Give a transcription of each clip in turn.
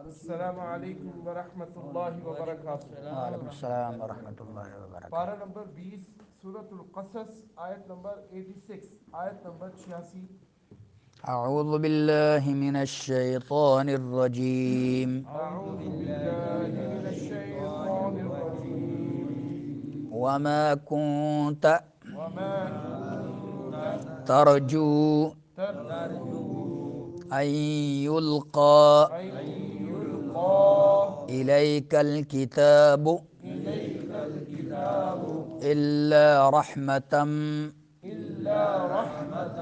السلام علیکم ورحمۃ اللہ وبرکاتہ۔ وعلیکم السلام ورحمۃ اللہ پارہ وبرکاتہ۔ نمبر 20، سورۃ القصص، آیت نمبر 86، آیت نمبر 86۔ اعوذ باللہ من الشیطان الرجیم اعوذ باللہ من الشیطان الرجیم۔ وما كنت وما كنت ترجو ترجو ان يلقى ان یلقى إليك الكتاب الیک الکتاب إلا رحمة الا رحمۃ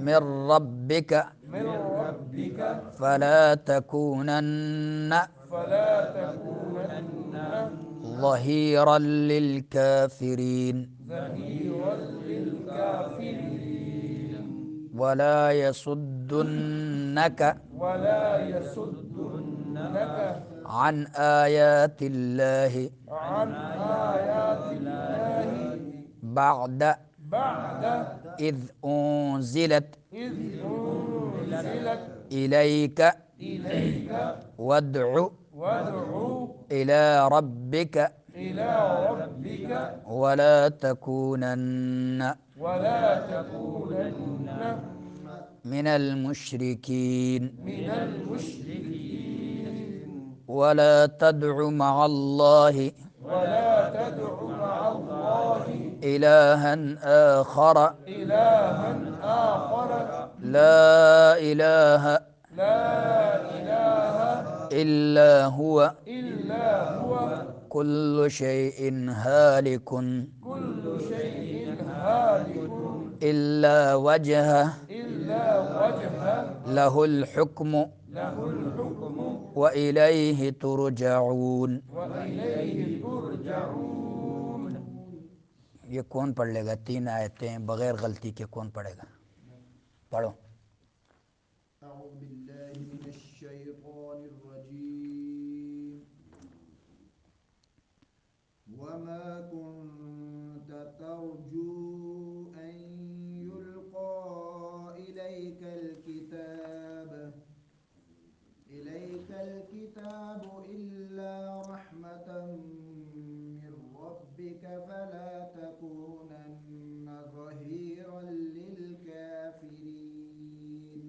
من ربك من ربك فلا تكونن فلا تكونن ظهيرا للكافرين ظهيرا للكافرين ولا يصدنك ولا يصدنك عن آيات الله عن آيات الله بعد بعد إذ أنزلت إذ أنزلت إليك إليك وادع وادع إلى ربك إلى ربك ولا تكونن ولا تكونن من المشركين من المشركين ولا تدع مع الله ولا تدع مع الله إلها آخر إلها آخر لا إله لا إله إلا هو إلا هو كل شيء هالك كل شيء هالك إلا وجهه إلا وجهه له الحكم له الحكم وإليه ترجعون۔ وإليه ترجعون۔ یہ کون پڑھ لے گا؟ 3 آیتیں بغیر غلطی کے کون پڑھے گا؟ پڑھو۔ أعوذ بالله من الشيطان الرجيم وما كنت ترجو أن يلقى إليك الكتاب إلا رحمة من ربك فلا تكونن ظهيرا للكافرين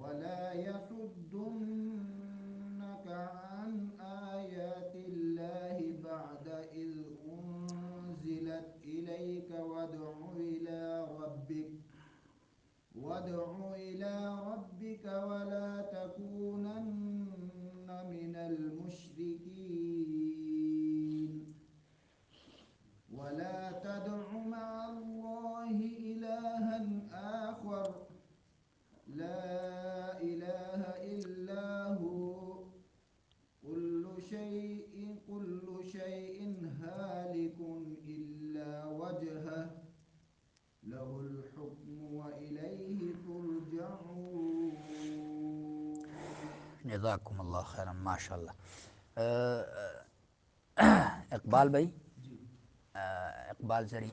ولا يصدنك عن آيات الله بعد إذ أنزلت إليك وادع إلى ربك ولا تكونن من المشركين ولا تدع مع الله إلها آخر لا إله إلا هو كل شيء هالك إلا وجهه له الحكم وإليه ترجعون۔ جزاکم اللہ خیرا، ماشاء اللہ۔ اقبال بھائی، اقبال زری،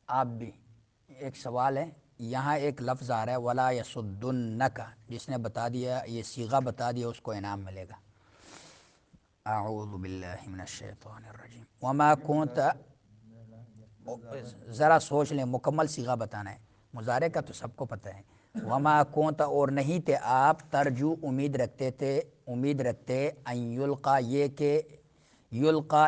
آپ بھی ایک سوال ہے، یہاں ایک لفظ آ رہا ہے ولا یصدنک، جس نے بتا دیا یہ صیغہ بتا دیا اس کو انعام ملے گا۔ اعوذ باللہ من الشیطان الرجیم وما کنت، ذرا سوچ لیں، مکمل صیغہ بتانا ہے، مضارع کا تو سب کو پتہ ہے۔ وما کنت، اور نہیں تھے آپ، ترجو امید رکھتے ان یلقا، یہ کہ یلقا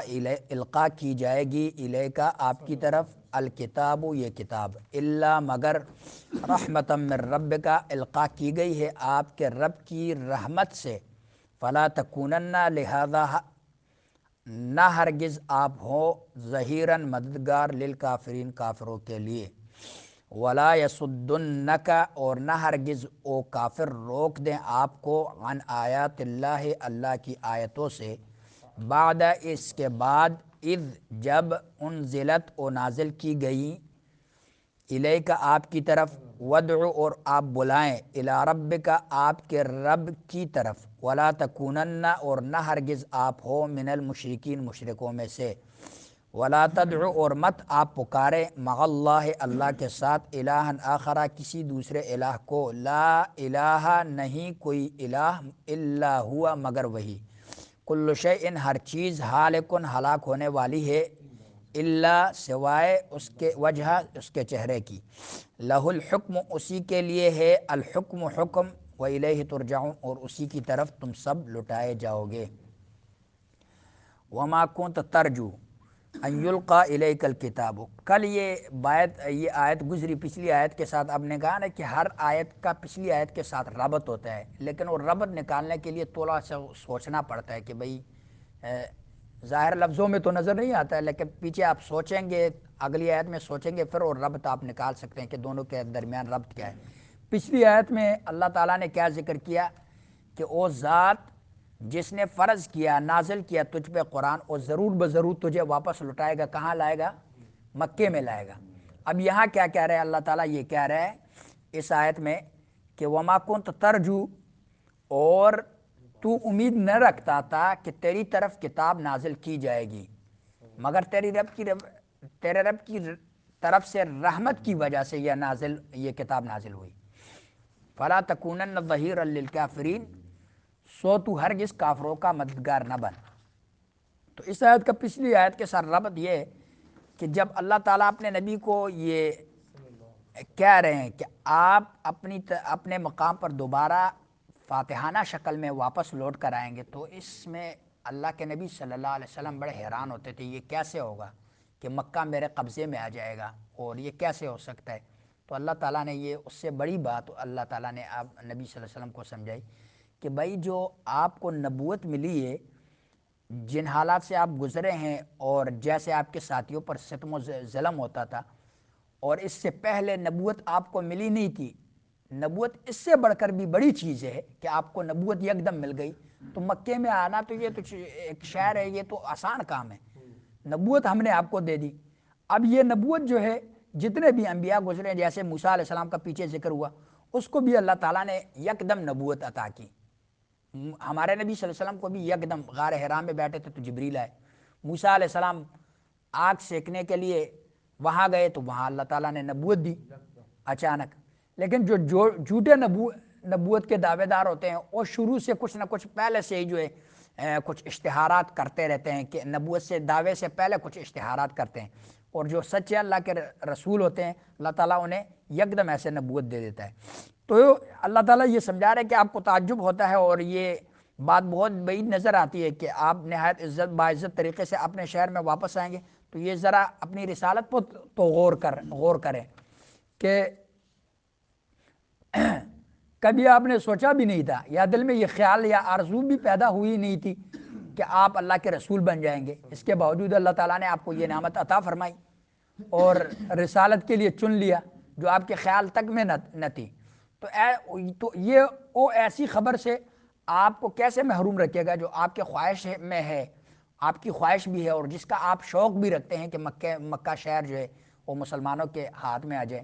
القا کی جائے گی، الیکا آپ کی طرف، الکتاب یہ کتاب، الا مگر رحمتا من ربک القا کی گئی ہے آپ کے رب کی رحمت سے، فلا تکونن لہذا نہ ہرگز آپ ہو، ظہیراً مددگار، للکافرین کافروں کے لیے، ولا یصدنک، اور نہ ہرگز او کافر روک دیں آپ کو، عن آیات اللہ اللہ کی آیتوں سے، بعد اس کے بعد، اذ جب، انزلت او نازل کی گئی، الیک آپ کی طرف، ودعو اور آپ بلائیں، الی ربک آپ کے رب کی طرف، ولا تکونن اور نہ ہرگز آپ ہو، من المشرکین مشرکوں میں سے، ولا تدعو اور مت آپ پکارے مع اللہ اللہ کے ساتھ الہا آخرا کسی دوسرے الہ کو، لا الہ نہیں کوئی الہ الا ہوا مگر وہی، کل شیء ہر چیز ہالکن ہلاک ہونے والی ہے، الا سوائے اس کے وجہ اس کے چہرے کی، لہ الحکم اسی کے لیے ہے الحکم حکم، و الیہ ترجعون اور اسی کی طرف تم سب لٹائے جاؤ گے۔ وما کنت ترجو ان یلقا الیک الکتاب، کل یہ آیت گزری پچھلی آیت کے ساتھ۔ اب نے کہا نا کہ ہر آیت کا پچھلی آیت کے ساتھ ربط ہوتا ہے، لیکن وہ ربط نکالنے کے لیے تھوڑا سا سوچنا پڑتا ہے کہ بھئی ظاہر لفظوں میں تو نظر نہیں آتا ہے، لیکن پیچھے آپ سوچیں گے، اگلی آیت میں سوچیں گے، پھر وہ ربط آپ نکال سکتے ہیں کہ دونوں کے درمیان ربط کیا ہے۔ پچھلی آیت میں اللہ تعالیٰ نے کیا ذکر کیا کہ وہ ذات جس نے فرض کیا نازل کیا تجھ پہ قرآن، وہ ضرور بضرور تجھے واپس لٹائے گا، کہاں لائے گا؟ مکے میں لائے گا۔ اب یہاں کیا کہہ رہے ہیں اللہ تعالیٰ؟ یہ کہہ رہے ہیں اس آیت میں کہ وما کنت ترجو، اور تو امید نہ رکھتا تھا کہ تیری طرف کتاب نازل کی جائے گی، مگر تیرے رب کی طرف سے رحمت کی وجہ سے یہ کتاب نازل ہوئی۔ فلا تکونن ظہیرا للکافرین، سو تو ہرگز کافروں کا مددگار نہ بن۔ تو اس آیت کا پچھلی آیت کے ساتھ ربط یہ ہے کہ جب اللہ تعالیٰ اپنے نبی کو یہ کہہ رہے ہیں کہ آپ اپنے مقام پر دوبارہ فاتحانہ شکل میں واپس لوٹ کر آئیں گے، تو اس میں اللہ کے نبی صلی اللہ علیہ وسلم بڑے حیران ہوتے تھے، یہ کیسے ہوگا کہ مکہ میرے قبضے میں آ جائے گا، اور یہ کیسے ہو سکتا ہے؟ تو اللہ تعالیٰ نے یہ اس سے بڑی بات اللہ تعالیٰ نے آپ نبی صلی اللہ علیہ وسلم کو سمجھائی کہ بھائی جو آپ کو نبوت ملی ہے، جن حالات سے آپ گزرے ہیں، اور جیسے آپ کے ساتھیوں پر ستم و ظلم ہوتا تھا، اور اس سے پہلے نبوت آپ کو ملی نہیں تھی، نبوت اس سے بڑھ کر بھی بڑی چیز ہے کہ آپ کو نبوت یکدم مل گئی، تو مکے میں آنا تو یہ تو ایک شہر ہے، یہ تو آسان کام ہے، نبوت ہم نے آپ کو دے دی۔ اب یہ نبوت جو ہے جتنے بھی انبیاء گزرے، جیسے موسیٰ علیہ السلام کا پیچھے ذکر ہوا، اس کو بھی اللہ تعالیٰ نے یکدم نبوت عطا کی۔ ہمارے نبی صلی اللہ علیہ وسلم کو بھی یکدم غار حرا میں بیٹھے تھے تو جبریل آئے، موسیٰ علیہ السلام آگ سیکنے کے لیے وہاں گئے تو وہاں اللہ تعالیٰ نے نبوت دی اچانک۔ لیکن جو جھوٹے نبوت کے دعوے دار ہوتے ہیں، وہ شروع سے کچھ نہ کچھ پہلے سے ہی جو ہے کچھ اشتہارات کرتے رہتے ہیں، کہ نبوت سے دعوے سے پہلے کچھ اشتہارات کرتے ہیں، اور جو سچے اللہ کے رسول ہوتے ہیں اللہ تعالیٰ انہیں یکدم ایسے نبوت دے دیتا ہے۔ تو اللہ تعالیٰ یہ سمجھا رہے کہ آپ کو تعجب ہوتا ہے، اور یہ بات بہت بعید نظر آتی ہے کہ آپ نہایت باعزت طریقے سے اپنے شہر میں واپس آئیں گے، تو یہ ذرا اپنی رسالت پر تو غور کریں کہ کبھی آپ نے سوچا بھی نہیں تھا، یا دل میں یہ خیال یا آرزو بھی پیدا ہوئی نہیں تھی کہ آپ اللہ کے رسول بن جائیں گے، اس کے باوجود اللہ تعالیٰ نے آپ کو یہ نعمت عطا فرمائی اور رسالت کے لیے چن لیا جو آپ کے خیال تک میں نہ تھی۔ تو یہ وہ ایسی خبر سے آپ کو کیسے محروم رکھے گا جو آپ کے خواہش میں ہے، آپ کی خواہش بھی ہے، اور جس کا آپ شوق بھی رکھتے ہیں کہ مکہ شہر جو ہے وہ مسلمانوں کے ہاتھ میں آ جائے۔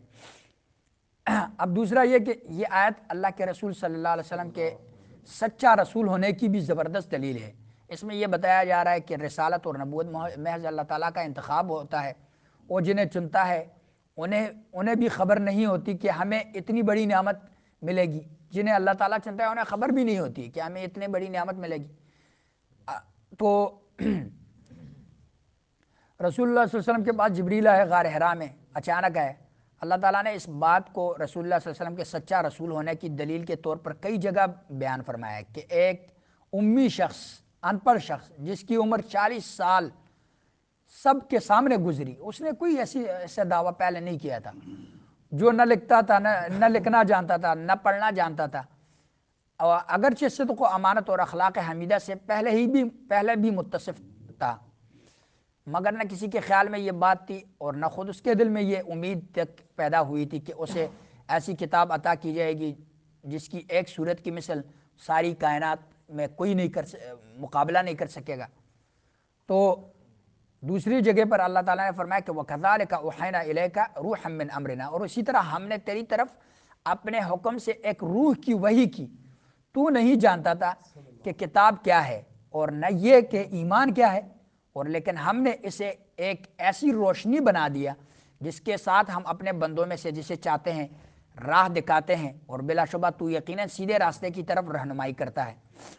اب دوسرا یہ کہ یہ آیت اللہ کے رسول صلی اللہ علیہ وسلم کے سچا رسول ہونے کی بھی زبردست دلیل ہے۔ اس میں یہ بتایا جا رہا ہے کہ رسالت اور نبوت محض اللہ تعالیٰ کا انتخاب ہوتا ہے، وہ جنہیں چنتا ہے انہیں بھی خبر نہیں ہوتی کہ ہمیں اتنی بڑی نعمت ملے گی، جنہیں اللہ تعالیٰ چنتا ہے انہیں خبر بھی نہیں ہوتی کہ ہمیں اتنی بڑی نعمت ملے گی۔ تو رسول اللہ صلی اللہ علیہ وسلم کے پاس جبریل آئے غار حرا میں، اچانک آئے۔ اللہ تعالیٰ نے اس بات کو رسول اللہ صلی اللہ علیہ وسلم کے سچا رسول ہونے کی دلیل کے طور پر کئی جگہ بیان فرمایا ہے کہ ایک امی شخص، ان پڑھ شخص جس کی عمر 40 سال سب کے سامنے گزری، اس نے کوئی ایسا دعویٰ پہلے نہیں کیا تھا، جو نہ لکھتا تھا، نہ لکھنا جانتا تھا، نہ پڑھنا جانتا تھا، اور اگرچہ صدق و امانت اور اخلاق حمیدہ سے پہلے بھی متصف تھا، مگر نہ کسی کے خیال میں یہ بات تھی اور نہ خود اس کے دل میں یہ امید تک پیدا ہوئی تھی کہ اسے ایسی کتاب عطا کی جائے گی جس کی ایک صورت کی مثل ساری کائنات میں کوئی مقابلہ نہیں کر سکے گا۔ تو دوسری جگہ پر اللہ تعالیٰ نے فرمایا کہ وَكَذَلِكَ أَوْحَيْنَا إِلَيْكَ رُوحًا مِّنْ أَمْرِنَا، اور اسی طرح ہم نے تیری طرف اپنے حکم سے ایک روح کی وحی کی، تو نہیں جانتا تھا کہ کتاب کیا ہے اور نہ یہ کہ ایمان کیا ہے، اور لیکن ہم نے اسے ایک ایسی روشنی بنا دیا جس کے ساتھ ہم اپنے بندوں میں سے جسے چاہتے ہیں راہ دکھاتے ہیں، اور بلا شبہ تو یقیناً سیدھے راستے کی طرف رہنمائی کرتا ہے۔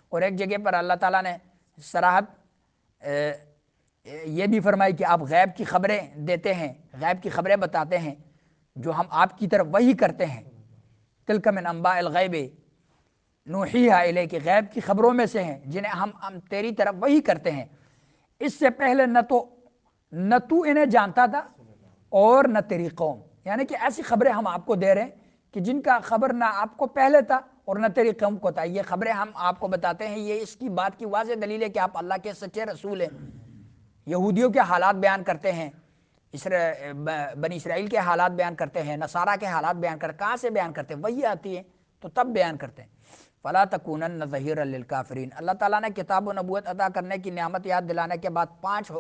اور ایک جگہ پر اللہ تعالیٰ نے صراحت یہ بھی فرمائی کہ آپ غیب کی خبریں دیتے ہیں، غیب کی خبریں بتاتے ہیں جو ہم آپ کی طرف وحی کرتے ہیں۔ تلک من انباء الغیب نوحیہا الیک، کہ غیب کی خبروں میں سے ہیں جنہیں ہم تیری طرف وحی کرتے ہیں۔ اس سے پہلے نہ تو انہیں جانتا تھا اور نہ تیری قوم، یعنی کہ ایسی خبریں ہم آپ کو دے رہے ہیں کہ جن کا خبر نہ آپ کو پہلے تھا اور نہ تیری قوم کو تھا۔ یہ خبریں ہم آپ کو بتاتے ہیں، یہ اس کی بات کی واضح دلیل ہے کہ آپ اللہ کے سچے رسول ہیں۔ یہودیوں کے حالات بیان کرتے ہیں، بنی اسرائیل کے حالات بیان کرتے ہیں، نصارہ کے حالات بیان کرتے ہیں۔ کہاں سے بیان کرتے ہیں؟ وہی آتی ہے تو تب بیان کرتے ہیں۔ فَلَا تَكُونَنَّ ظَهِيرًا لِلْكَافِرِينَ۔ اللہ تعالیٰ نے کتاب و نبوت عطا کرنے کی نعمت یاد دلانے کے بعد 5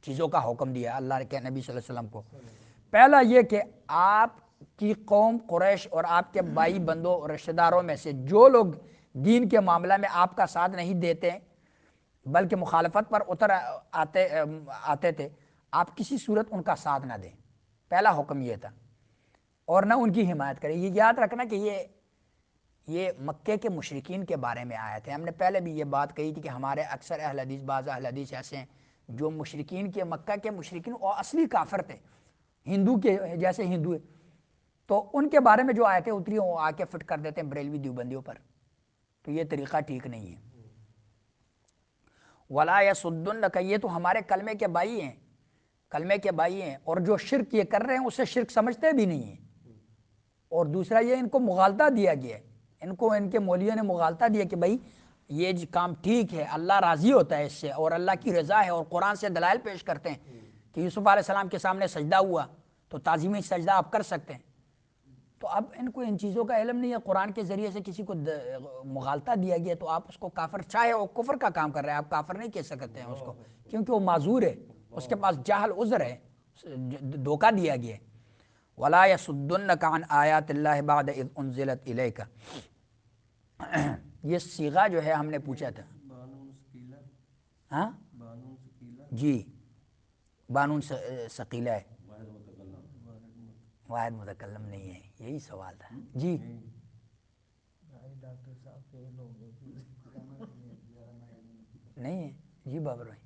چیزوں کا حکم دیا اللہ کے نبی صلی اللہ علیہ وسلم کو۔ پہلا یہ کہ آپ کی قوم قریش اور آپ کے بھائی بندوں اور رشتہ داروں میں سے جو لوگ دین کے معاملہ میں آپ کا ساتھ نہیں دیتے بلکہ مخالفت پر اتر آتے تھے، آپ کسی صورت ان کا ساتھ نہ دیں۔ پہلا حکم یہ تھا، اور نہ ان کی حمایت کریں۔ یہ یاد رکھنا کہ یہ مکے کے مشرکین کے بارے میں آئے تھے۔ ہم نے پہلے بھی یہ بات کہی تھی کہ ہمارے اکثر اہل حدیث، بعض اہل حدیث ایسے ہیں جو مشرکین کے، مکہ کے مشرکین اور اصلی کافر تھے، ہندو کے جیسے ہندو، تو ان کے بارے میں جو آیتیں اتری وہ آ کے فٹ کر دیتے ہیں بریلوی دیوبندیوں پر، تو یہ طریقہ ٹھیک نہیں ہے۔ وَلَا يَصُدُّنَّكَ، یہ تو ہمارے کلمے کے بھائی ہیں، کلمے کے بھائی ہیں، اور جو شرک یہ کر رہے ہیں اسے شرک سمجھتے بھی نہیں ہیں۔ اور دوسرا یہ ان کو مغالطہ دیا گیا ہے، ان کو ان کے مولویوں نے مغالطہ دیا کہ بھائی یہ کام ٹھیک ہے، اللہ راضی ہوتا ہے اس سے اور اللہ کی رضا ہے، اور قرآن سے دلائل پیش کرتے ہیں کہ یوسف علیہ السلام کے سامنے سجدہ ہوا تو تعظیمی سجدہ آپ کر سکتے ہیں۔ تو اب ان کو ان چیزوں کا علم نہیں ہے، قرآن کے ذریعے سے کسی کو مغالطہ دیا گیا تو آپ اس کو کافر، چاہے وہ کفر کا کام کر رہے ہیں، آپ کافر نہیں کہہ سکتے ہیں اس کو، کیونکہ وہ معذور ہے، اس کے پاس جہل عذر ہے، دھوکہ دیا گیا ہے۔ وَلَا يَصُدُّنَّكَ عَنْ آيَاتِ اللَّهِ بَعْدَ إِذْ أُنزِلَتْ إِلَيْكَ۔ یہ صیغہ جو ہے ہم نے پوچھا تھا، ہاں جی، بانون ثقیلہ ہے، واحد متکلم نہیں ہے، یہی سوال تھا جی۔ نہیں ہے جی بابر بھائی،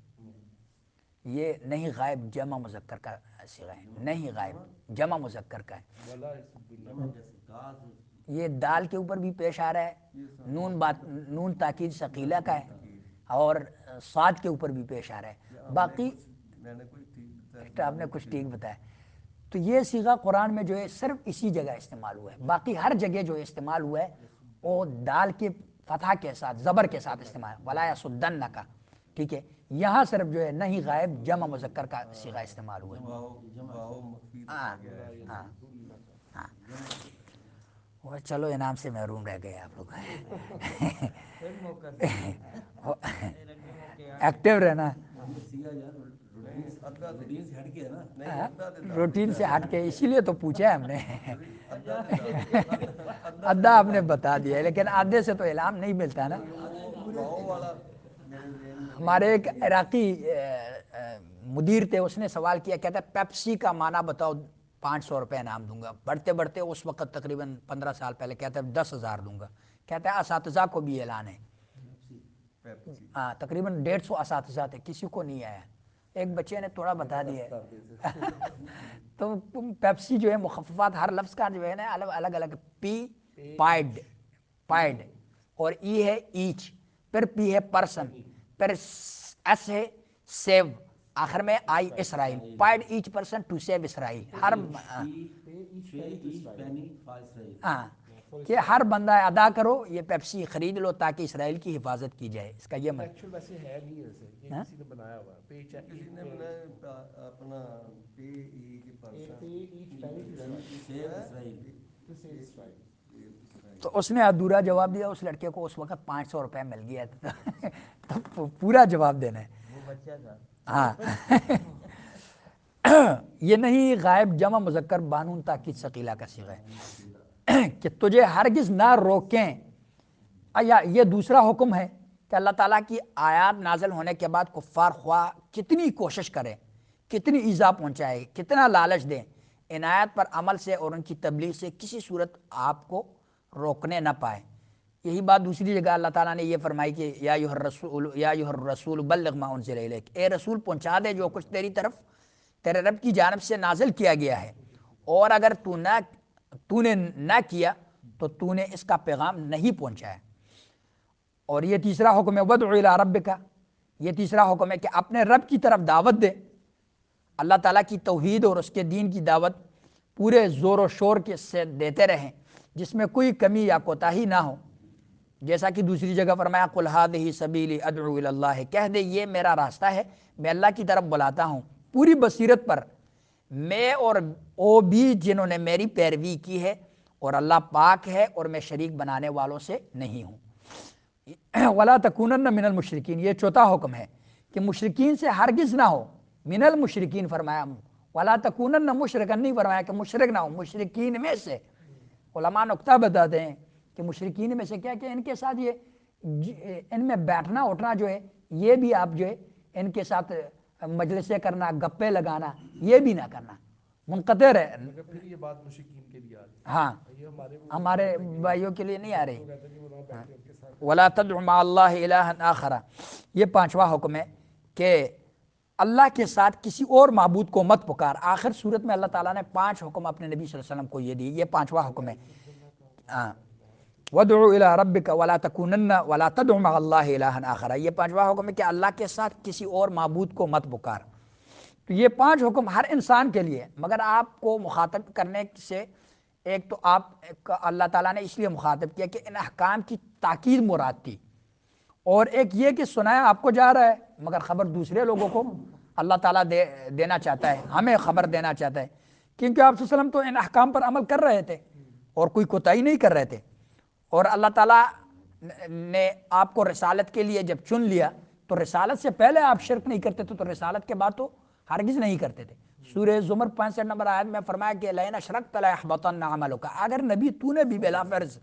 یہ نہیں غائب جمع مذکر کا صیغہ ہے، نہیں غائب جمع مذکر کا ہے۔ یہ دال کے اوپر بھی پیش آ رہا ہے، نون تاکید ثقیلہ کا ہے، اور صاد کے اوپر بھی پیش آ رہا ہے۔ باقی آپ نے کچھ ٹھیک بتایا۔ تو یہ صیغہ قرآن میں جو ہے صرف اسی جگہ استعمال ہوا ہے، باقی ہر جگہ جو استعمال ہوا ہے وہ دال کے فتح کے ساتھ، زبر کے ساتھ استعمال ہے، وَلَا يَصُدَّنَّكَ، ٹھیک ہے۔ یہاں صرف جو ہے نہیں غائب جمع مذکر کا صیغہ استعمال ہوا ہے۔ ہاں ہاں ہاں، وہ چلو انعام سے محروم رہ گئے آپ لوگ۔ ایکٹیو رہنا، روٹین سے ہٹ کے، اسی لیے تو پوچھا ہے ہم نے۔ آدھا آپ نے بتا دیا، لیکن آدھے سے تو علام نہیں ملتا نا۔ ہمارے ایک عراقی مدیر تھے، اس نے سوال کیا، کہتا ہے پیپسی کا معنی بتاؤ، 500 روپے انعام دوں گا۔ بڑھتے بڑھتے اس وقت تقریباً 15 سال پہلے کہتا ہے 10,000 دوں گا۔ کہتا ہے اساتذہ کو بھی اعلان ہے، ہاں تقریباً 150 اساتذہ تھے، کسی کو نہیں آیا، ایک بچے نے تھوڑا بتا دیا ہے۔ تو پیپسی جو ہے مخففات ہر لفظ کا جو ہے نا الگ الگ، پی پائڈ، اور ای ہے ایچ، پھر پی ہے پرسن، پھر ایس ہے سیو، آخر میں آئی اسرائیل، پائڈ ایچ پرسن ٹو سیو اسرائیل، ہر ہاں کہ ہر بندہ ادا کرو، یہ پیپسی خرید لو تاکہ اسرائیل کی حفاظت کی جائے، اس کا یہ مطلب ویسے ہے نہیں، ویسے یہ کسی نے بنایا ہوا، کسی نے بنایا اپنا تو اس نے ادھورا جواب دیا، اس لڑکے کو اس وقت 500 روپے مل گیا تھا، تو پورا جواب دینا ہے، وہ بچہ تھا ہاں۔ یہ نہیں غائب جمع مذکر بانون تاکید ثقیلہ کا صیغہ ہے کہ تجھے ہرگز نہ روکیں، یا یہ دوسرا حکم ہے کہ اللہ تعالیٰ کی آیات نازل ہونے کے بعد کفار خواہ کتنی کوشش کریں، کتنی ایذا پہنچائے، کتنا لالچ دیں، ان آیات پر عمل سے اور ان کی تبلیغ سے کسی صورت آپ کو روکنے نہ پائے۔ یہی بات دوسری جگہ اللہ تعالیٰ نے یہ فرمائی کہ یا ایھا الرسول بلغ ما انزل الیک، اے رسول پہنچا دے جو کچھ تیرے رب کی جانب سے نازل کیا گیا ہے، اور اگر تو نے نہ کیا تو نے اس کا پیغام نہیں پہنچایا۔ اور یہ تیسرا حکم ہے ودع الی ربک، یہ تیسرا حکم ہے کہ اپنے رب کی طرف دعوت دے، اللہ تعالیٰ کی توحید اور اس کے دین کی دعوت پورے زور و شور کے سے دیتے رہیں، جس میں کوئی کمی یا کوتاہی نہ ہو۔ جیسا کہ دوسری جگہ فرمایا قل ھذہ سبیلی ادعو الی اللہ، کہہ دے یہ میرا راستہ ہے، میں اللہ کی طرف بلاتا ہوں پوری بصیرت پر، میں اور وہ بھی جنہوں نے میری پیروی کی ہے، اور اللہ پاک ہے اور میں شریک بنانے والوں سے نہیں ہوں۔ ولا تکونن من المشرکین، یہ چوتھا حکم ہے کہ مشرکین سے ہرگز نہ ہو، من المشرکین فرمایا، ولا تکونن مشرکن نہیں فرمایا کہ مشرک نہ ہو، مشرکین میں سے۔ علماء نقطہ بتاتے ہیں کہ مشرکین میں سے کیا کہ ان کے ساتھ یہ ان میں بیٹھنا اٹھنا جو ہے یہ بھی آپ جو ہے ان کے ساتھ مجلسیں کرنا، گپے لگانا، یہ بھی نہ کرنا، منقطع رہے۔ مگر پھر یہ بات مشرکین کے لیے آ رہی ہے، ہاں یہ ہمارے بھائیوں کے لیے نہیں آ رہی۔ کہتے ہیں کہ وہ وہاں بیٹھ کے ان کے ساتھ ولا تدع مع اللہ الہا آخر، یہ پانچواں حکم ہے کہ اللہ کے ساتھ کسی اور معبود کو مت پکار۔ آخر صورت میں اللہ تعالیٰ نے 5 حکم اپنے نبی صلی اللہ علیہ وسلم کو یہ دی، یہ پانچواں حکم ہے۔ وَادْعُ إِلَىٰ رَبِّكَ وَلَا تَكُونَنَّ وَلَا تَدْعُ مَعَ اللَّهِ إِلَٰهًا آخر، یہ پانچواں حکم ہے کہ اللہ کے ساتھ کسی اور معبود کو مت پکار۔ تو یہ 5 حکم ہر انسان کے لیے، مگر آپ کو مخاطب کرنے سے ایک تو آپ اللہ تعالیٰ نے اس لیے مخاطب کیا کہ ان احکام کی تاکید مراد تھی، اور ایک یہ کہ سنایا آپ کو جا رہا ہے مگر خبر دوسرے لوگوں کو اللہ تعالیٰ دینا چاہتا ہے، ہمیں خبر دینا چاہتا ہے، کیونکہ آپ صلی اللہ علیہ وسلم تو ان احکام پر عمل کر رہے تھے اور کوئی کوتاہی نہیں کر رہے تھے، اور اللہ تعالیٰ نے آپ کو رسالت کے لیے جب چن لیا تو رسالت سے پہلے آپ شرک نہیں کرتے تھے، تو رسالت کے بعد تو ہرگز نہیں کرتے تھے۔ سورہ زمر 65 نمبر آیت میں فرمایا کہ لئن اشرکت لیحبطن عملک، اگر نبی تو نے بھی بلا فرض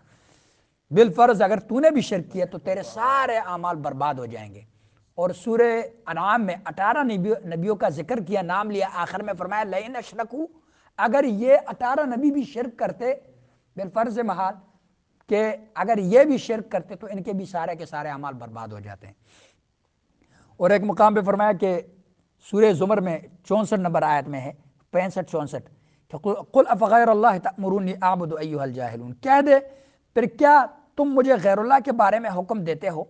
بالفرض اگر تو نے بھی شرک کیا تو تیرے سارے اعمال برباد ہو جائیں گے۔ اور سورہ انعام میں 18 نبیوں کا ذکر کیا، نام لیا، آخر میں فرمایا لئن اشرکوا، اگر یہ 18 نبی بھی شرک کرتے بالفرض محال کہ اگر یہ بھی شرک کرتے تو ان کے بھی سارے کے سارے اعمال برباد ہو جاتے ہیں۔ اور ایک مقام پہ فرمایا کہ سورہ زمر میں 64 نمبر آیت میں ہے 65-64 کہ قل افغیر اللہ تأمرونی اعبد ایھا الجاہلون، کہہ دے پھر کیا تم مجھے غیر اللہ کے بارے میں حکم دیتے ہو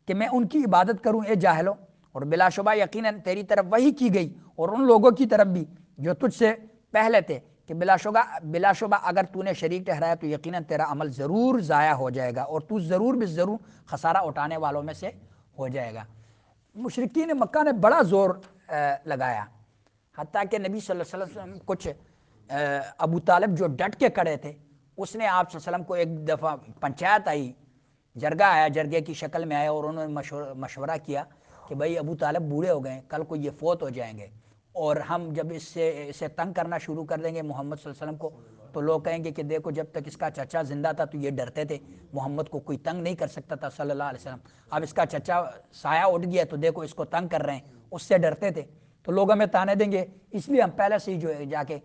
کہ میں ان کی عبادت کروں اے جاہلوں، اور بلا شبہ یقیناً تیری طرف وحی کی گئی اور ان لوگوں کی طرف بھی جو تجھ سے پہلے تھے کہ بلا شبہ اگر تو نے شریک ٹھہرایا تو یقیناً تیرا عمل ضرور ضائع ہو جائے گا اور تو ضرور بھی ضرور خسارہ اٹھانے والوں میں سے ہو جائے گا۔ مشرکین مکہ نے بڑا زور لگایا، حتیٰ کہ نبی صلی اللہ علیہ وسلم کچھ ابو طالب جو ڈٹ کے کھڑے تھے، اس نے آپ صلی اللہ علیہ وسلم کو ایک دفعہ پنچایت آئی، جرگہ آیا، جرگے کی شکل میں آیا، اور انہوں نے مشورہ کیا کہ بھائی ابو طالب بوڑھے ہو گئے، کل کو یہ فوت ہو جائیں گے، اور ہم جب اسے تنگ کرنا شروع کر دیں گے محمد صلی اللہ علیہ وسلم کو تو لوگ کہیں گے کہ دیکھو جب تک اس کا چچا زندہ تھا تو یہ ڈرتے تھے، محمد کو کوئی تنگ نہیں کر سکتا تھا صلی اللہ علیہ وسلم، اب اس کا چچا سایہ اٹھ گیا تو دیکھو اس کو تنگ کر رہے ہیں، اس سے ڈرتے تھے تو لوگ ہمیں تانے دیں گے، اس لیے ہم پہلے سے ہی جو ہے جا کے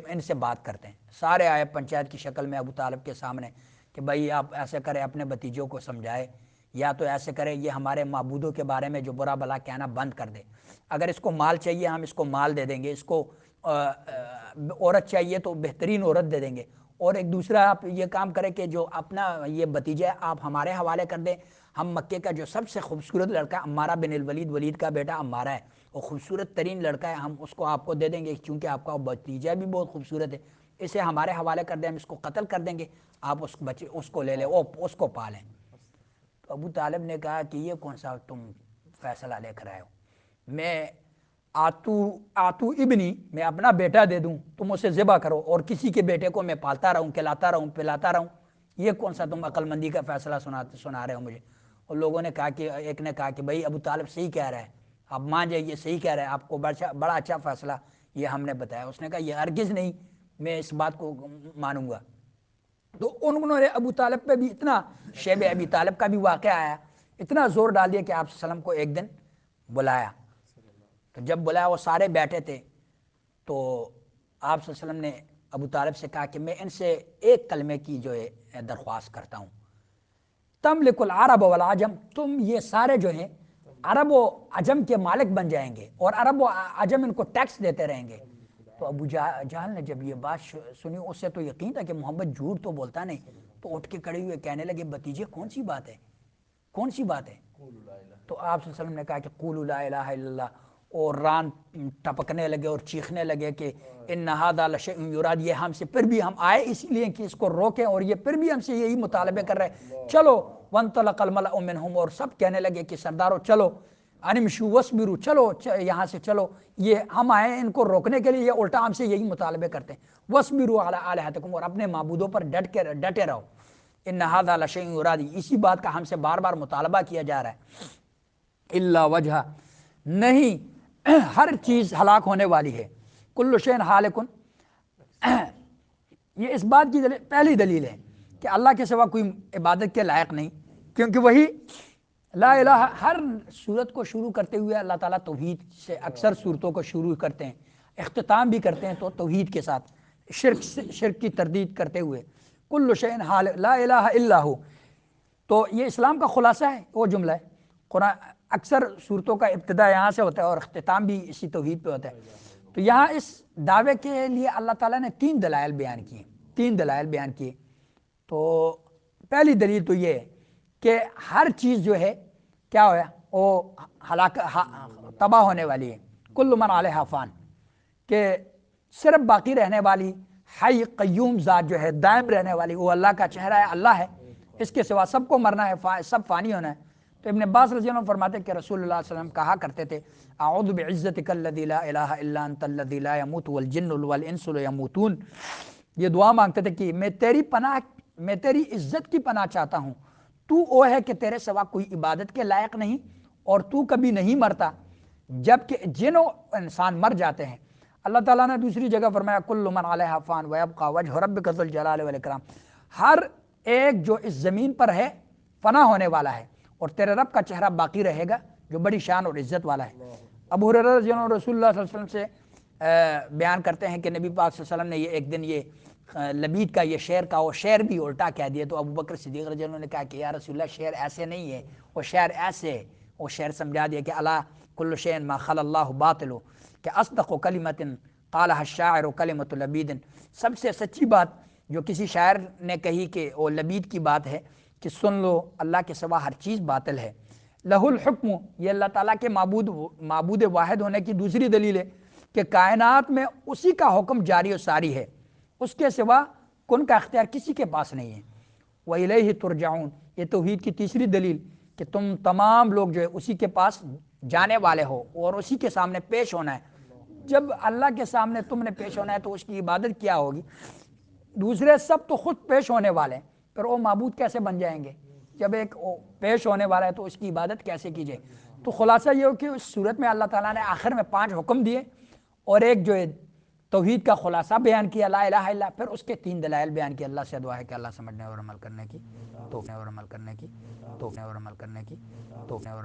ان سے بات کرتے ہیں۔ سارے آئے پنچایت کی شکل میں ابو طالب کے سامنے کہ بھائی آپ ایسے کریں، اپنے بھتیجوں کو سمجھائے، یا تو ایسے کرے یہ ہمارے معبودوں کے بارے میں جو برا بھلا کہنا بند کر دے، اگر اس کو مال چاہیے ہم اس کو مال دے دیں گے، اس کو عورت چاہیے تو بہترین عورت دے دیں گے، اور ایک دوسرا آپ یہ کام کریں کہ جو اپنا یہ بھتیجا ہے آپ ہمارے حوالے کر دیں، ہم مکے کا جو سب سے خوبصورت لڑکا عمارہ بن الولید، ولید کا بیٹا عمارہ ہے، وہ خوبصورت ترین لڑکا ہے، ہم اس کو آپ کو دے دیں گے چونکہ آپ کا بھتیجا بھی بہت خوبصورت ہے، اسے ہمارے حوالے کر دیں، ہم اس کو قتل کر دیں گے، آپ اس کو لے لیں، اس کو پالیں۔ تو ابو طالب نے کہا کہ یہ کون سا تم فیصلہ لے کر آئے ہو، میں آتو ابنی، میں اپنا بیٹا دے دوں، تم اسے ذبح کرو، اور کسی کے بیٹے کو میں پالتا رہوں، کھلاتا رہوں، پلاتا رہوں، یہ کون سا تم عقل مندی کا فیصلہ سنا رہے ہو مجھے؟ اور لوگوں نے کہا کہ ایک نے کہا کہ بھائی ابو طالب صحیح کہہ رہا ہے، آپ مان جائیے یہ صحیح کہہ رہا ہے، آپ کو بڑا اچھا فیصلہ یہ ہم نے بتایا۔ اس نے کہا یہ ہرگز نہیں، میں اس بات کو مانوں گا۔ تو انہوں نے ابو طالب پہ بھی اتنا، شیب ابی طالب کا بھی واقعہ آیا اتنا زور ڈال دیا کہ آپ صلی اللہ علیہ وسلم کو ایک دن بلایا، تو جب بلایا وہ سارے بیٹھے تھے، تو آپ صلی اللہ علیہ وسلم نے ابو طالب سے کہا کہ میں ان سے ایک کلمے کی جو ہے درخواست کرتا ہوں، تملک العرب والعجم، تم یہ سارے جو ہیں عرب و عجم کے مالک بن جائیں گے اور عرب و عجم ان کو ٹیکس دیتے رہیں گے۔ تو ابو جہل نے جب یہ بات سنی، اس سے تو یقین تھا کہ محمد جھوٹ تو بولتا نہیں، تو اٹھ کے کھڑے ہوئے کہنے لگے بھتیجے کون سی بات ہے، کون سی بات ہے؟ تو آپ صلی اللہ علیہ وسلم نے کہا کہ قولوا لا الہ الا اللہ، اور ران ٹپکنے لگے اور چیخنے لگے کہ ان ھذا لشیء یراد، یہ ہم سے پھر بھی ہم آئے اسی لیے کہ اس کو روکیں اور یہ پھر بھی ہم سے یہی مطالبے کر رہے ہیں، چلو وانطلق الملأ منہم، اور سب کہنے لگے کہ سردارو چلو، انمشوا واصبروا، چلو یہاں سے چلو، یہ ہم آئے ہیں ان کو روکنے کے لیے، یہ الٹا ہم سے یہی مطالبے کرتے ہیں، واصبروا علی الہتکم، اور اپنے معبودوں پر ڈٹے رہو، ان ھذا لشیء یراد، اسی بات کا ہم سے بار بار مطالبہ کیا جا رہا ہے، الا وجہ، نہیں ہر چیز ہلاک ہونے والی ہے، کل شیء ہالک، یہ اس بات کی پہلی دلیل ہے کہ اللہ کے سوا کوئی عبادت کے لائق نہیں، کیونکہ وہی لا الہ، ہر صورت کو شروع کرتے ہوئے اللہ تعالیٰ توحید سے اکثر صورتوں کو شروع کرتے ہیں، اختتام بھی کرتے ہیں تو توحید کے ساتھ، شرک کی تردید کرتے ہوئے، کل شیء ہالک لا الہ الا ہو، تو یہ اسلام کا خلاصہ ہے، وہ جملہ ہے، قرآن اکثر صورتوں کا ابتدا یہاں سے ہوتا ہے اور اختتام بھی اسی توحید پہ ہوتا ہے، تو یہاں اس دعوے کے لیے اللہ تعالیٰ نے تین دلائل بیان کیے، تو پہلی دلیل تو یہ ہے کہ ہر چیز جو ہے کیا ہوا، وہ تباہ ہونے والی ہے، کل من علیہا فان، کہ صرف باقی رہنے والی حی قیوم ذات جو ہے دائم رہنے والی، وہ اللہ کا چہرہ ہے، اللہ ہے، اس کے سوا سب کو مرنا ہے، سب فانی ہونا ہے۔ تو ابن عباس رضی اللہ عنہ فرماتے ہیں کہ رسول اللہ صلی اللہ علیہ وسلم کہا کرتے تھے اعوذ بعزتک الذی لا الہ الا انت الذی لا یموت والجن والانس یموتون، یہ دعا مانگتے تھے کہ میں تیری عزت کی پناہ چاہتا ہوں، تو وہ ہے کہ تیرے سوا کوئی عبادت کے لائق نہیں اور تو کبھی نہیں مرتا، جبکہ جن و انسان مر جاتے ہیں۔ اللہ تعالیٰ نے دوسری جگہ فرمایا کل من علیہا فان ویبقى وجہ ربک ذو الجلال والاکرام، ہر ایک جو اس زمین پر ہے فنا ہونے والا ہے اور تیرے رب کا چہرہ باقی رہے گا جو بڑی شان اور عزت والا ہے۔ ابو ہریرہ رضی اللہ عنہ رسول اللہ صلی اللہ علیہ وسلم سے بیان کرتے ہیں کہ نبی پاک صلی اللہ علیہ وسلم نے یہ ایک دن یہ لبید کا یہ شعر کا وہ شعر بھی الٹا کہہ دیا، تو ابو بکر صدیق رضی اللہ عنہ نے کہا کہ یا رسول اللہ شعر ایسے نہیں ہے، وہ شعر ایسے ہے، وہ شعر سمجھا دیا کہ الا کل شیء ما خلا اللہ باطل، کہ اصدق کلمۃ قالها الشاعر کلمۃ لبید، سب سے سچی بات جو کسی شاعر نے کہی کہ وہ لبید کی بات ہے کہ سن لو اللہ کے سوا ہر چیز باطل ہے، لہ الحکم، یہ اللہ تعالیٰ کے معبود واحد ہونے کی دوسری دلیل ہے کہ کائنات میں اسی کا حکم جاری و ساری ہے، اس کے سوا کن کا اختیار کسی کے پاس نہیں ہے، وَإِلَيْهِ تُرْجَعُونَ، یہ توحید کی تیسری دلیل کہ تم تمام لوگ جو ہے اسی کے پاس جانے والے ہو اور اسی کے سامنے پیش ہونا ہے، جب اللہ کے سامنے تم نے پیش ہونا ہے تو اس کی عبادت کیا ہوگی، دوسرے سب تو خود پیش ہونے والے ہیں، پھر وہ معبود کیسے بن جائیں گے، جب ایک پیش ہونے والا ہے تو اس کی عبادت کیسے کی جائے۔ تو خلاصہ یہ ہو کہ اس صورت میں اللہ تعالیٰ نے آخر میں 5 حکم دیے اور ایک جو ہے توحید کا خلاصہ بیان کیا لا الہ الا، پھر اس کے 3 دلائل بیان کیا۔ اللہ سے دعا ہے کہ اللہ سمجھنے اور عمل کرنے کی توفیق